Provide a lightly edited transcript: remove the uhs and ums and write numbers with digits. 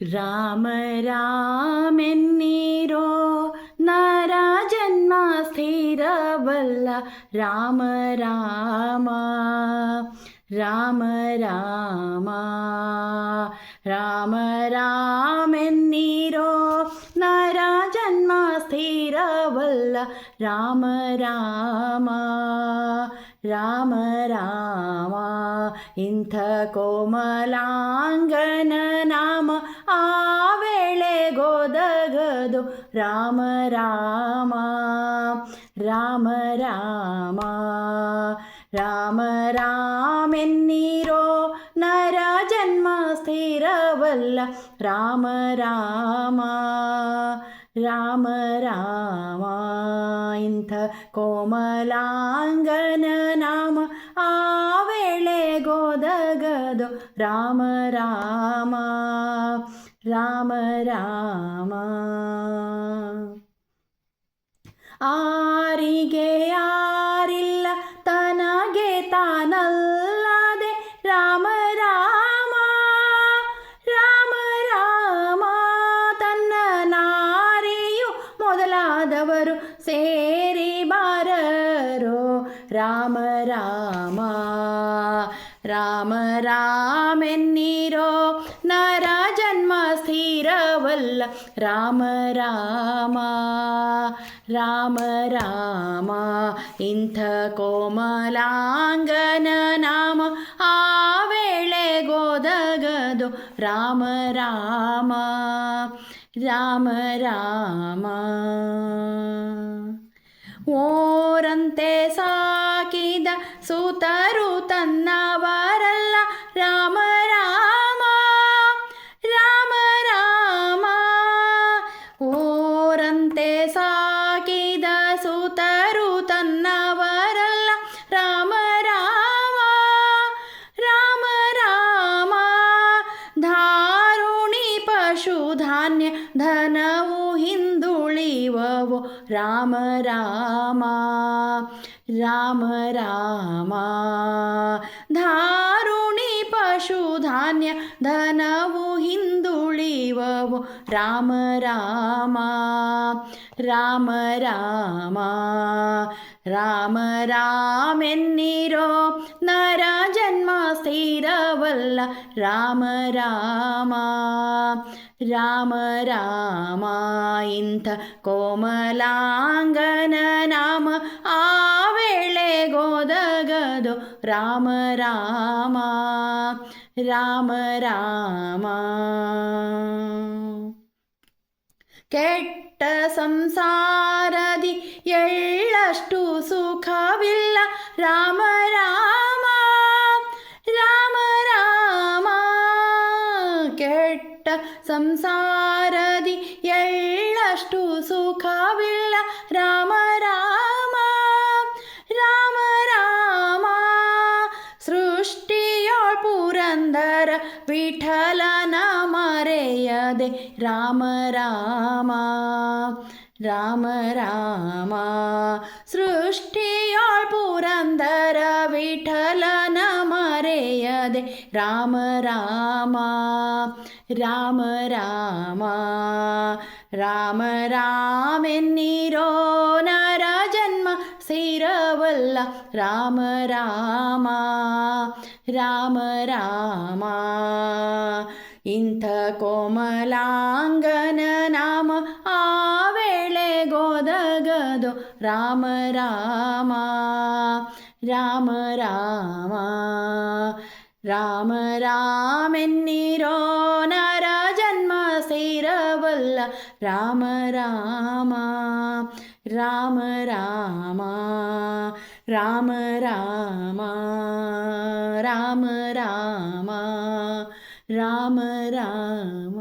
ರಾಮ ರಾಮೆನ್ನೀರೋ ನರ ಜನ್ಮ ಸ್ಥಿರವಲ್ಲ. ರಾಮ ರಾಮ ರಾಮ ರಾಮ ರಾಮ ರಾಮೆನ್ನೀರೋ ನರ ಜನ್ಮ ಸ್ಥಿರವಲ್ಲ. ರಾಮ ರಾಮ ರಾಮ ರಾಮ ಇಂಥ ಕೋಮಲಾಂಗನ ನಾಮ ಆ ವೇಳೆಗೊದಗದು. ರಾಮ ರಾಮ ರಾಮ ರಾಮ ರಾಮ ರಾಮೆನ್ನೀರೋ ನರ ಜನ್ಮ ಸ್ಥಿರವಲ್ಲ. ರಾಮ ರಾಮ ರಾಮ ರಾಮ ಇಂಥ ಕೋಮಲಾಂಗನ ನಾಮ ಆ ವೇಳೆಗೊದಗದು. ರಾಮ ರಾಮ ರಾಮ ರಾಮ ಆರಿಗೆ ಯಾರಿಲ್ಲ ತನಗೆ ತಾನಲ್ಲದೆ. ರಾಮ ರಾಮ ರಾಮ ರಾಮ ತನ್ನ ನಾರಿಯು ಮೊದಲಾದವರು ಸೇರಿ ಬಾರರೋ. ರಾಮ ರಾಮ ರಾಮ ರಾಮೆನ್ನೀರೋ ನರ ಜನ್ಮ ಸ್ಥಿರವಲ್ಲ. ರಾಮ ರಾಮ ರಾಮ ರಾಮ ಇಂಥ ಕೋಮಲಾಂಗನ ನಾಮ ಆ ವೇಳೆಗೊದಗದು. ರಾಮ ರಾಮ ರಾಮ ರಾಮ ಓರಂತೆ ಸಾಕಿದ ಸುತರು ತನ್ನವರಲ್ಲ. ರಾಮ ರಾಮ ರಾಮ ರಾಮ ಓರಂತೆ ಸಾಕಿದ ಸುತರು ತನ್ನವರಲ್ಲ. ರಾಮ ರಾಮ ರಾಮ ರಾಮ ಧಾರುಣಿ ಪಶುಧಾನ್ಯ ಧನವು ಹಿಂದುಳಿವವು. ರಾಮ ರಾಮ ರಾಮ ರಾಮ ಧಾರುಣಿ ಪಶುಧಾನ್ಯ ಧನವು ಹಿಂದುಳಿವವು. ರಾಮ ರಾಮ ರಾಮ ರಾಮ ರಾಮ ರಾಮೆನ್ನೀರೋ ನರ ಜನ್ಮ ಸ್ಥಿರವಲ್ಲ. ರಾಮ ರಾಮ ರಾಮ ರಾಮ ಇಂಥ ಕೋಮಲಾಂಗನ ನಾಮ ಆ ವೇಳೆಗೊದಗದು. ರಾಮ ರಾಮ ರಾಮ ರಾಮ ಕೆಟ್ಟ ಸಂಸಾರದಿ ಎಳ್ಳಷ್ಟು ಸುಖವಿಲ್ಲ. ರಾಮ ರಾಮ ರಾಮ ರಾಮ ಕೆಟ್ಟ ಸಂಸಾರದಿ ಎಳ್ಳಷ್ಟು ಸುಖವಿಲ್ಲ. ರಾಮ ರಾಮ ರಾಮ ರಾಮ ಸೃಷ್ಟಿಯೊಳ್ ಪುರಂದರ ವಿಠಲನ ಮರೆಯದೆ. ರಾಮ ರಾಮ ರಾಮ ರಾಮ ಸೃಷ್ಟಿಯೊಳ್ ಪುರಂದರ ವಿಠಲನ ಮರೆಯದೆ. ರಾಮ ರಾಮ ರಾಮ ರಾಮ ರಾಮ ರಾಮೆನ್ನೀರೋ ನರ ಜನ್ಮ ಸ್ಥಿರವಲ್ಲ. ರಾಮ ರಾಮ ರಾಮ ರಾಮ ಇಂಥ ಕೋಮಲಾಂಗನ ನಾಮ ಆ ವೇಳೆಗೊದಗದು. ರಾಮ ರಾಮ ರಾಮ ರಾಮ ರಾಮ ರಾಮೆನ್ನೀರೋ ನರ ಜನ್ಮ ಸ್ಥಿರವಲ್ಲ. ರಾಮ ರಾಮ ರಾಮ ರಾಮ ರಾಮ ರಾಮ ರಾಮ ರಾಮ ರಾಮ ರಾಮ